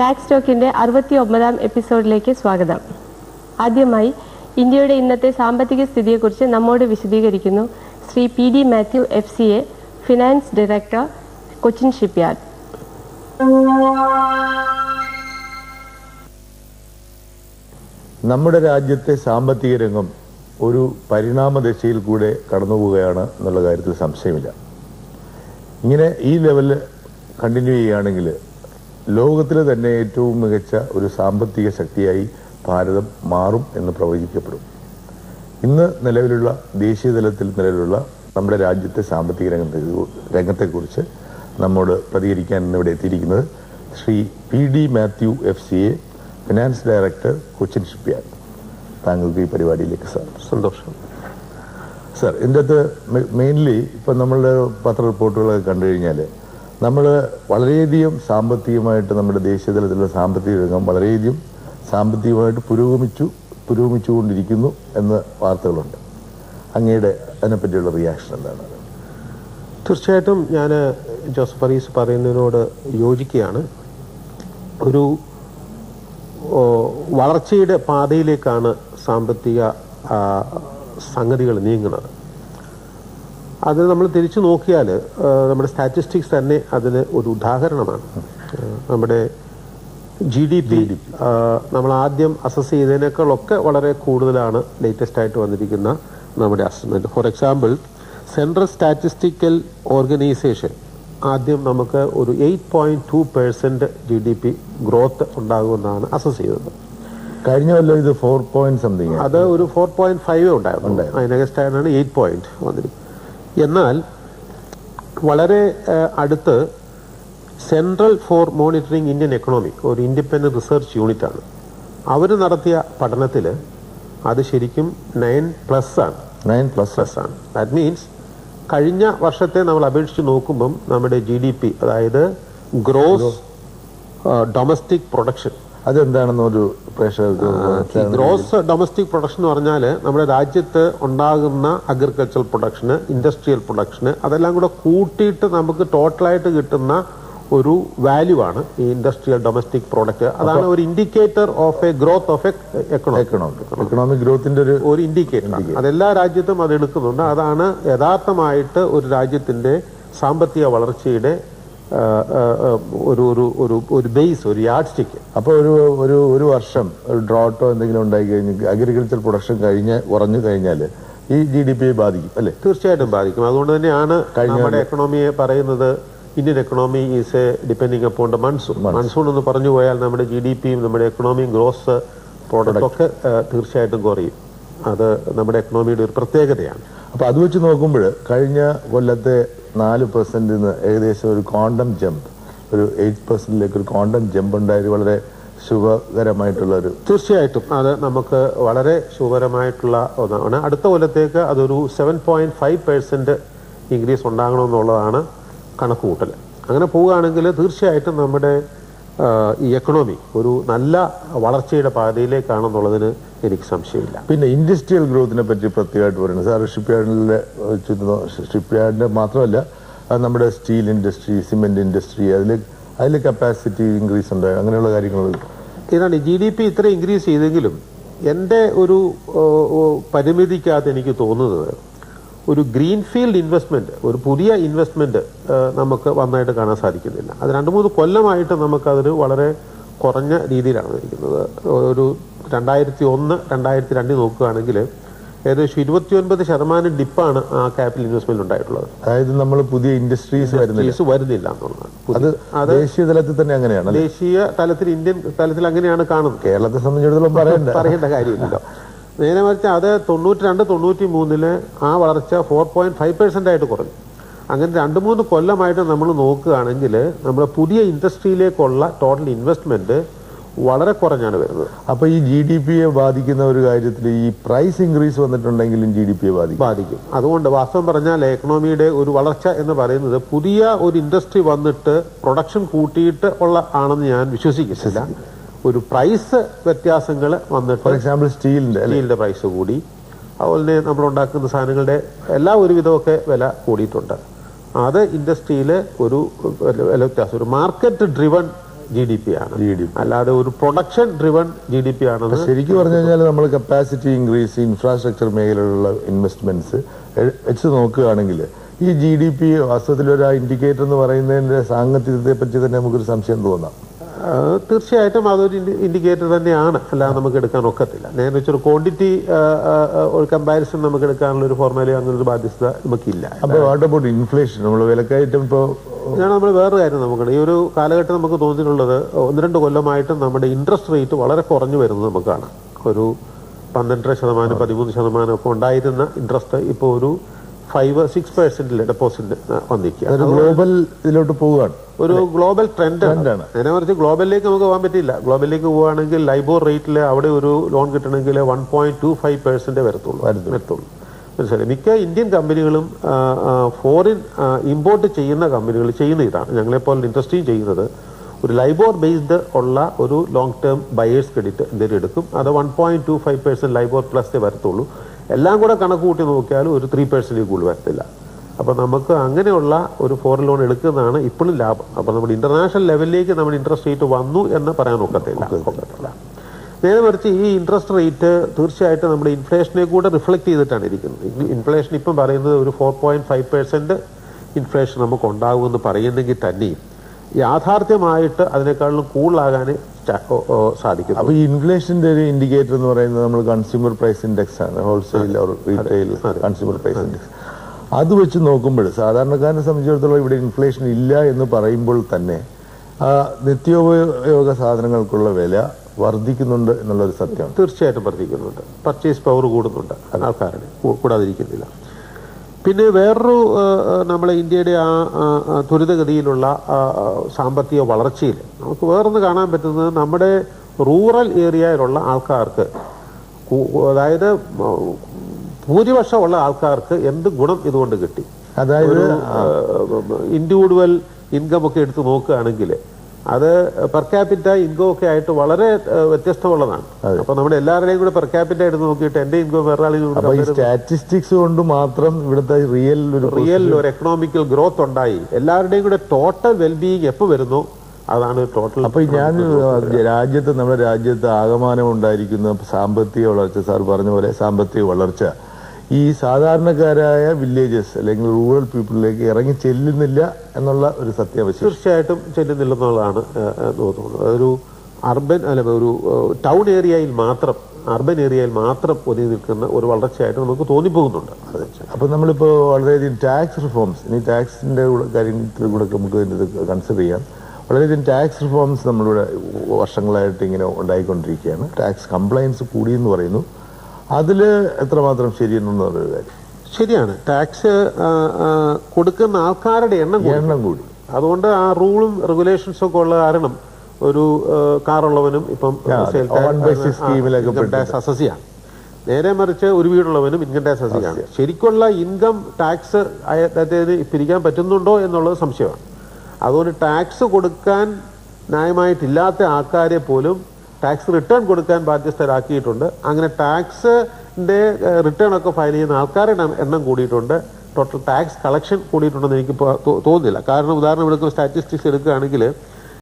Tax ടോക്കിന്റെ 69ാം എപ്പിസോഡിലേക്ക് സ്വാഗതം. ആദ്യമായി ഇന്ത്യയുടെ ഇന്നത്തെ സാമ്പത്തിക സ്ഥിതിയെക്കുറിച്ച് നമ്മോട് വിശദീകരിക്കുന്നു Shri PD Mathew FCA, finance director, Cochin shipyard. നമ്മുടെ രാജ്യത്തെ സാമ്പത്തിക രംഗം ഒരു പരിണാമദശയിൽ കൂടെ കടന്നുപോവുകയാണ് എന്നുള്ള കാര്യത്തിൽ സംശയമില്ല. ഇങ്ങനെ ഈ ലെവലിൽ കണ്ടിന്യൂ ചെയ്യുകയാണെങ്കിൽ ലോകത്തിലെ തന്നെ ഏറ്റവും മികച്ച ഒരു സാമ്പത്തിക ശക്തിയായി ഭാരതം മാറും എന്ന് പ്രവചിക്കപ്പെടും. ഇന്ന് നിലവിലുള്ള ദേശീയ തലത്തിൽ നിലവിലുള്ള നമ്മുടെ രാജ്യത്തെ സാമ്പത്തിക രംഗത്തെക്കുറിച്ച് നമ്മോട് പ്രതികരിക്കാൻ ഇന്നിവിടെ എത്തിയിരിക്കുന്നത് Shri PD Mathew FCA, finance director, Cochin shipyard. താങ്കൾക്ക് ഈ പരിപാടിയിലേക്ക് സന്തോഷം. സർ, ഇതിൻ്റെ അകത്ത് മെയിൻലി ഇപ്പം നമ്മളുടെ പത്ര റിപ്പോർട്ടുകളൊക്കെ കണ്ടു കഴിഞ്ഞാൽ നമ്മൾ വളരെയധികം സാമ്പത്തികമായിട്ട് നമ്മുടെ ദേശീയ തലത്തിലുള്ള സാമ്പത്തിക രംഗം വളരെയധികം സാമ്പത്തികമായിട്ട് പുരോഗമിച്ചുകൊണ്ടിരിക്കുന്നു എന്ന വാർത്തകളുണ്ട്. അങ്ങയുടെ അതിനെപ്പറ്റിയുള്ള റിയാക്ഷൻ എന്താണ്? തീർച്ചയായിട്ടും ഞാൻ ജോസഫ് അരീസ് പറയുന്നതിനോട് യോജിക്കുകയാണ്. ഒരു വളർച്ചയുടെ പാതയിലേക്കാണ് സാമ്പത്തിക സംഗതികൾ നീങ്ങുന്നത്. അത് നമ്മൾ തിരിച്ചു നോക്കിയാൽ നമ്മുടെ സ്റ്റാറ്റിസ്റ്റിക്സ് തന്നെ അതിന് ഒരു ഉദാഹരണമാണ്. നമ്മുടെ GDP നമ്മൾ ആദ്യം അസസ് ചെയ്തതിനേക്കാളൊക്കെ വളരെ കൂടുതലാണ് ലേറ്റസ്റ്റ് ആയിട്ട് വന്നിരിക്കുന്ന നമ്മുടെ assessment. For example, central statistical organisation ആദ്യം നമുക്ക് ഒരു 8.2% GDP ഗ്രോത്ത് ഉണ്ടാകുമെന്നാണ് അസസ് ചെയ്തത്. കഴിഞ്ഞ കൊല്ലം ഇത് 4 പോയിന്റ് സംതിങ്, അത് ഒരു 4.5 ഉണ്ടായിരുന്നു. അതിനകസ്റ്റാണ് 8 പോയിന്റ് വന്നിരിക്കുന്നത്. എന്നാൽ വളരെ അടുത്ത് central four monitoring Indian economy, ഒരു ഇൻഡിപെൻഡന്റ് റിസർച്ച് യൂണിറ്റ് ആണ്, അവർ നടത്തിയ പഠനത്തിൽ അത് ശരിക്കും 9+ ആണ്. 9++ ആണ്. ദാറ്റ് മീൻസ് കഴിഞ്ഞ വർഷത്തെ നമ്മൾ അപേക്ഷിച്ച് നോക്കുമ്പം നമ്മുടെ GDP, അതായത് ഗ്രോസ് ഡൊമസ്റ്റിക് പ്രൊഡക്ഷൻ, അതെന്താണെന്നൊരു ഗ്രോസ് ഡൊമസ്റ്റിക് പ്രൊഡക്ഷൻ എന്ന് പറഞ്ഞാൽ നമ്മുടെ രാജ്യത്ത് ഉണ്ടാകുന്ന അഗ്രികൾച്ചറൽ പ്രൊഡക്ഷന്, ഇൻഡസ്ട്രിയൽ പ്രൊഡക്ഷന്, അതെല്ലാം കൂടെ കൂട്ടിയിട്ട് നമുക്ക് ടോട്ടലായിട്ട് കിട്ടുന്ന ഒരു വാല്യൂ ആണ് ഈ ഇൻഡസ്ട്രിയൽ ഡൊമസ്റ്റിക് പ്രോഡക്റ്റ്. അതാണ് ഒരു indicator of a growth of economic ഗ്രോത്തിന്റെ ഒരു ഇൻഡിക്കേറ്റർ. അതെല്ലാ രാജ്യത്തും അത് എടുക്കുന്നുണ്ട്. അതാണ് യഥാർത്ഥമായിട്ട് ഒരു രാജ്യത്തിന്റെ സാമ്പത്തിക വളർച്ചയുടെ ഒരു ബേസ്, ഒരു യാർഡ് സ്റ്റിക്ക്. അപ്പോൾ ഒരു വർഷം ഒരു ഡ്രോട്ടോ എന്തെങ്കിലും ഉണ്ടായി കഴിഞ്ഞാൽ അഗ്രികൾച്ചർ പ്രൊഡക്ഷൻ കുറഞ്ഞു കഴിഞ്ഞാൽ ഈ GDP ബാധിക്കും അല്ലേ? തീർച്ചയായിട്ടും ബാധിക്കും. അതുകൊണ്ട് തന്നെയാണ് നമ്മുടെ എക്കണോമിയെ പറയുന്നത് Indian economy is A depending upon the monsoon. Monsoon എന്ന് പറഞ്ഞു പോയാൽ നമ്മുടെ GDPയും നമ്മുടെ എക്കണോമിയും ഗ്രോസ് പ്രോഡക്റ്റ് ഒക്കെ തീർച്ചയായിട്ടും കുറയും. അത് നമ്മുടെ എക്കണോമിയുടെ ഒരു പ്രത്യേകതയാണ്. അപ്പൊ അത് വെച്ച് നോക്കുമ്പോൾ കഴിഞ്ഞ കൊല്ലത്തെ 4% ഏകദേശം ഒരു ക്വാണ്ടം ജമ്പ്, ഒരു 8%ലേക്ക് ഒരു ക്വാണ്ടം ജമ്പ് ഉണ്ടായത് വളരെ ശുഭകരമായിട്ടുള്ള ഒരു. തീർച്ചയായിട്ടും അത് നമുക്ക് വളരെ ശുഭകരമായിട്ടുള്ള ഒന്നാണ്. അടുത്ത കൊല്ലത്തേക്ക് അതൊരു 7.5% ഇൻക്രീസ് ഉണ്ടാകണമെന്നുള്ളതാണ് കണക്കുകൂട്ടൽ. അങ്ങനെ പോവുകയാണെങ്കിൽ തീർച്ചയായിട്ടും നമ്മുടെ ഈ എക്കണോമി ഒരു നല്ല വളർച്ചയുടെ പാതയിലേക്കാണെന്നുള്ളതിന് എനിക്ക് സംശയമില്ല. പിന്നെ ഇൻഡസ്ട്രിയൽ ഗ്രോത്തിനെ പറ്റി പ്രത്യേകമായിട്ട് പറയുന്നത് സാർ, ഷിപ്പ്യാർഡിന്റെ മാത്രമല്ല നമ്മുടെ സ്റ്റീൽ ഇൻഡസ്ട്രി, സിമെന്റ് ഇൻഡസ്ട്രി, അതിൽ കപ്പാസിറ്റി ഇൻക്രീസ് ഉണ്ടായി, അങ്ങനെയുള്ള കാര്യങ്ങൾ. ഇതാണ് GDP ഇത്ര ഇൻക്രീസ് ചെയ്തെങ്കിലും എൻ്റെ ഒരു പരിമിതിക്കകത്ത് എനിക്ക് തോന്നുന്നത് ഒരു ഗ്രീൻഫീൽഡ് ഇൻവെസ്റ്റ്മെന്റ്, ഒരു പുതിയ ഇൻവെസ്റ്റ്മെന്റ് നമുക്ക് വന്നായിട്ട് കാണാൻ സാധിക്കുന്നില്ല. അത് 2-3 കൊല്ലമായിട്ട് നമുക്കതൊരു വളരെ കുറഞ്ഞ രീതിയിലാണ് ഇരിക്കുന്നത്. ഒരു 2001-2002 നോക്കുകയാണെങ്കിൽ ഏകദേശം 29% ഡിപ്പാണ് ആ ക്യാപിറ്റൽ ഇൻവെസ്റ്റ്മെന്റ് ഉണ്ടായിട്ടുള്ളത്. അതായത് നമ്മൾ പുതിയ ഇൻഡസ്ട്രീസ് വരുന്നില്ല എന്നുള്ളതാണ്. അത് ദേശീയ തലത്തിൽ തന്നെ അങ്ങനെയാണ്. ദേശീയ തലത്തിൽ, ഇന്ത്യൻ തലത്തിൽ അങ്ങനെയാണ് കാണുന്നത്. കേരളത്തെ സംബന്ധിച്ചിടത്തോളം പറയേണ്ട കാര്യമില്ലല്ലോ. നേരെ മറിച്ച് അത് 92-93 ആ വളർച്ച 4.5% ആയിട്ട് കുറഞ്ഞു. അങ്ങനെ 2-3 കൊല്ലമായിട്ട് നമ്മൾ നോക്കുകയാണെങ്കിൽ നമ്മുടെ പുതിയ ഇൻഡസ്ട്രിയിലേക്കുള്ള ടോട്ടൽ ഇൻവെസ്റ്റ്മെന്റ് വളരെ കുറഞ്ഞാണ് വരുന്നത്. അപ്പൊ ഈ GDPയെ ബാധിക്കുന്ന ഒരു കാര്യത്തിൽ ഈ പ്രൈസ് ഇൻക്രീസ് വന്നിട്ടുണ്ടെങ്കിലും GDPയെ ബാധിക്കും. അതുകൊണ്ട് വാസ്തവം പറഞ്ഞാൽ എക്കണോമിയുടെ ഒരു വളർച്ച എന്ന് പറയുന്നത് പുതിയ ഒരു ഇൻഡസ്ട്രി വന്നിട്ട് പ്രൊഡക്ഷൻ കൂട്ടിയിട്ട് ആണെന്ന് ഞാൻ വിശ്വസിക്കുന്നില്ല. ഒരു പ്രൈസ് വ്യത്യാസങ്ങൾ വന്നിട്ട്, ഫോർ എക്സാമ്പിൾ സ്റ്റീലിന്റെ പ്രൈസ് കൂടി, അതുപോലെ തന്നെ നമ്മളുണ്ടാക്കുന്ന സാധനങ്ങളുടെ ഒരുവിധമൊക്കെ വില കൂടിയിട്ടുണ്ട്. അത് ഇൻഡസ്ട്രിയിൽ ഒരു വ്യത്യാസം, ഒരു മാർക്കറ്റ് ഡ്രിവൺ GDP ആണ്, GDP. അല്ലാതെ ഒരു പ്രൊഡക്ഷൻ ഡ്രിവൺ GDP ആണെന്ന് ശരിക്കും പറഞ്ഞു കഴിഞ്ഞാൽ നമ്മൾ കപ്പാസിറ്റി ഇൻക്രീസ്, ഇൻഫ്രാസ്ട്രക്ചർ മേഖലയിലുള്ള ഇൻവെസ്റ്റ്മെന്റ്സ് വെച്ച് നോക്കുകയാണെങ്കിൽ ഈ GDP വാസ്തവത്തിൽ ഒരു ഇൻഡിക്കേറ്റർ എന്ന് പറയുന്നതിന്റെ സാങ്കത്യത്തെ പറ്റി തന്നെ നമുക്കൊരു സംശയം തോന്നാം. തീർച്ചയായിട്ടും അതൊരു ഇൻഡിക്കേറ്റർ തന്നെയാണ്, അല്ലാതെ നമുക്ക് എടുക്കാൻ ഒക്കത്തില്ല. നേരെ വെച്ചൊരു ക്വാണ്ടിറ്റി ഒരു കമ്പാരിസൺ നമുക്ക് എടുക്കാനുള്ള ഒരു ഫോർമുല അങ്ങനെ ഒരു ബാധ്യത നമുക്കില്ല. അപ്പോൾ വാട്ട് അബൌട്ട് ഇൻഫ്ലേഷൻ? നമ്മൾ വിലക്കയറ്റം ഇപ്പോൾ നമ്മൾ വേറൊരു കാര്യം നോക്കണം. ഈ ഒരു കാലഘട്ടം നമുക്ക് തോന്നിയിട്ടുള്ളത് 1-2 കൊല്ലമായിട്ട് നമ്മുടെ ഇൻട്രസ്റ്റ് റേറ്റ് വളരെ കുറഞ്ഞു വരുന്നത് നമുക്ക് കാണാം. ഒരു 12% 13% ഒക്കെ ഉണ്ടായിരുന്ന ഇൻട്രസ്റ്റ് ഇപ്പോൾ ഒരു 5-6% ഡെപ്പോസിറ്റ് വന്നിരിക്കുക. ഗ്ലോബൽ ഇതിലോട്ട് പോവുകയാണ്, ഒരു ഗ്ലോബൽ ട്രെൻഡാണ്. നേരെ മറിച്ച് ഗ്ലോബലിലേക്ക് നമുക്ക് പോകാൻ പറ്റില്ല. ഗ്ലോബലിലേക്ക് പോവുകയാണെങ്കിൽ ലൈബോർ റേറ്റിൽ അവിടെ ഒരു ലോൺ കിട്ടണമെങ്കിൽ 1.25% വരത്തുള്ളൂ. മനസ്സിലായി. മിക്ക ഇന്ത്യൻ കമ്പനികളും ഫോറിൻ ഇമ്പോർട്ട് ചെയ്യുന്ന കമ്പനികൾ ചെയ്യുന്ന ഇതാണ്. ഞങ്ങളെപ്പോലെ ഇൻഡസ്ട്രിയും ചെയ്യുന്നത് ഒരു ലൈബോർ ബേസ്ഡ് ഉള്ള ഒരു ലോങ് ടേം ബയേഴ്സ് ക്രെഡിറ്റ് എന്തെങ്കിലും എടുക്കും. അത് 1.25% ലൈബോർ പ്ലസ് വരത്തുള്ളൂ. എല്ലാം കൂടെ കണക്ക് കൂട്ടി നോക്കിയാലും ഒരു 3% കൂടുതൽ വരത്തില്ല. അപ്പൊ നമുക്ക് അങ്ങനെയുള്ള ഒരു ഫോറിൻ ലോൺ എടുക്കുന്നതാണ് ഇപ്പോഴും ലാഭം. അപ്പൊ നമ്മുടെ ഇന്റർനാഷണൽ ലെവലിലേക്ക് നമ്മുടെ ഇൻട്രസ്റ്റ് റേറ്റ് വന്നു എന്ന് പറയാൻ ഒക്കത്തില്ല. നേരെ മറിച്ച് ഈ ഇൻട്രസ്റ്റ് റേറ്റ് തീർച്ചയായിട്ടും നമ്മുടെ ഇൻഫ്ലേഷനെ കൂടെ റിഫ്ലക്ട് ചെയ്തിട്ടാണ് ഇരിക്കുന്നത്. ഇൻഫ്ലേഷൻ ഇപ്പം പറയുന്നത് ഒരു 4.5% ഇൻഫ്ലേഷൻ നമുക്ക് ഉണ്ടാകുമെന്ന് പറയുന്നെങ്കിൽ തന്നെയും യാഥാർത്ഥ്യമായിട്ട് അതിനേക്കാളും കൂടുതലാകാൻ സാധിക്കും. അപ്പൊ ഈ ഇൻഫ്ലേഷന്റെ ഒരു ഇൻഡിക്കേറ്റർ എന്ന് പറയുന്നത് നമ്മൾ കൺസ്യൂമർ പ്രൈസ് ഇൻഡെക്സ് ആണ്, wholesale retail consumer price index. അത് വെച്ച് നോക്കുമ്പോൾ സാധാരണക്കാരനെ സംബന്ധിച്ചിടത്തോളം ഇവിടെ ഇൻഫ്ലേഷൻ ഇല്ല എന്ന് പറയുമ്പോൾ തന്നെ നിത്യോപയോഗ സാധനങ്ങൾക്കുള്ള വില വർദ്ധിക്കുന്നുണ്ട് എന്നുള്ളൊരു സത്യമാണ്. തീർച്ചയായിട്ടും വർദ്ധിക്കുന്നുണ്ട്. പർച്ചേസ് പവർ കൂടുന്നുണ്ട് ആൾക്കാരുടെ, കൂടാതിരിക്കുന്നില്ല. പിന്നെ വേറൊരു നമ്മളെ ഇന്ത്യയുടെ ആ ത്വരിതഗതിയിലുള്ള സാമ്പത്തിക വളർച്ചയിൽ നമുക്ക് വേറൊന്ന് കാണാൻ പറ്റുന്നത് നമ്മുടെ റൂറൽ ഏരിയയിലുള്ള ആൾക്കാർക്ക്, അതായത് ഭൂരിപക്ഷമുള്ള ആൾക്കാർക്ക് എന്ത് ഗുണം ഇതുകൊണ്ട് കിട്ടി. അതായത് ഇൻഡിവിജ്വൽ ഇൻകം ഒക്കെ എടുത്ത് നോക്കുകയാണെങ്കിൽ അത് പെർ ക്യാപിറ്റ ഇൻകം ഒക്കെ ആയിട്ട് വളരെ വ്യത്യസ്തമുള്ളതാണ്. അപ്പൊ നമ്മുടെ എല്ലാവരുടെയും കൂടെ പെർ ക്യാപിറ്റ എടുത്ത് നോക്കിയിട്ട് എന്റെ ഇൻകം വേറെ സ്റ്റാറ്റിസ്റ്റിക്സ് കൊണ്ട് മാത്രം ഇവിടുത്തെ റിയൽ ഒരു എക്കണോമിക്കൽ ഗ്രോത്ത് ഉണ്ടായി. എല്ലാവരുടെയും കൂടെ ടോട്ടൽ വെൽബീയിങ് എപ്പോൾ വരുന്നു അതാണ് ടോട്ടൽ. അപ്പൊ ഞാൻ നമ്മുടെ രാജ്യത്ത് ആകമാനം ഉണ്ടായിരിക്കുന്ന സാമ്പത്തിക വളർച്ച, സാർ പറഞ്ഞ പോലെ സാമ്പത്തിക വളർച്ച ഈ സാധാരണക്കാരായ വില്ലേജസ് അല്ലെങ്കിൽ റൂറൽ പീപ്പിളിലേക്ക് ഇറങ്ങി ചെല്ലുന്നില്ല എന്നുള്ള ഒരു സത്യാവസ്ഥ. തീർച്ചയായിട്ടും ചെല്ലുന്നില്ലെന്നുള്ളതാണ് തോന്നുന്നത്. ഒരു അർബൻ ഒരു ടൗൺ ഏരിയയിൽ മാത്രം, അർബൻ ഏരിയയിൽ മാത്രം ഒതുങ്ങി നിൽക്കുന്ന ഒരു വളർച്ചയായിട്ട് നമുക്ക് തോന്നിപ്പോകുന്നുണ്ട്. അപ്പൊ നമ്മളിപ്പോ വളരെയധികം ടാക്സ് റിഫോംസ്, ഇനി ടാക്സിന്റെ കാര്യത്തിൽ കൂടെ നമുക്ക് കൺസിഡർ ചെയ്യാം. വളരെയധികം ടാക്സ് റിഫോംസ് നമ്മളിവിടെ വർഷങ്ങളായിട്ട് ഇങ്ങനെ ഉണ്ടായിക്കൊണ്ടിരിക്കുകയാണ്. ടാക്സ് കംപ്ലയൻസ് കൂടിയെന്ന് പറയുന്നു. അതിൽ എത്രമാത്രം ശരിയെന്നൊരു കാര്യം ശരിയാണ്. ടാക്സ് കൊടുക്കുന്ന ആൾക്കാരുടെ എണ്ണം കൂടി. അതുകൊണ്ട് ആ റൂളും റെഗുലേഷൻസും ഒക്കെ ഉള്ള കാരണം ഒരു കാറുള്ളവനും ഇപ്പം ഇൻകം ടാക്സ് അസസിയാണ്. നേരെ മറിച്ച് ഒരു വീടുള്ളവനും ഇൻകം ടാക്സ് അസസിയാണ്. ശരിക്കുള്ള ഇൻകം ടാക്സ് അതായത് പിരിക്കാൻ പറ്റുന്നുണ്ടോ എന്നുള്ളത് സംശയമാണ്. അതുകൊണ്ട് ടാക്സ് കൊടുക്കാൻ ന്യായമായിട്ടില്ലാത്ത ആൾക്കാരെ പോലും ടാക്സ് റിട്ടേൺ കൊടുക്കാൻ ബാധ്യസ്ഥരാക്കിയിട്ടുണ്ട്. അങ്ങനെ ടാക്സിന്റെ റിട്ടേൺ ഒക്കെ ഫയൽ ചെയ്യുന്ന ആൾക്കാരുടെ എണ്ണം കൂടിയിട്ടുണ്ട്. ടോട്ടൽ ടാക്സ് കളക്ഷൻ കൂടിയിട്ടുണ്ടെന്ന് എനിക്ക് തോന്നുന്നില്ല. കാരണം ഉദാഹരണം എടുക്കുന്ന സ്റ്റാറ്റിസ്റ്റിക്സ് എടുക്കുകയാണെങ്കിൽ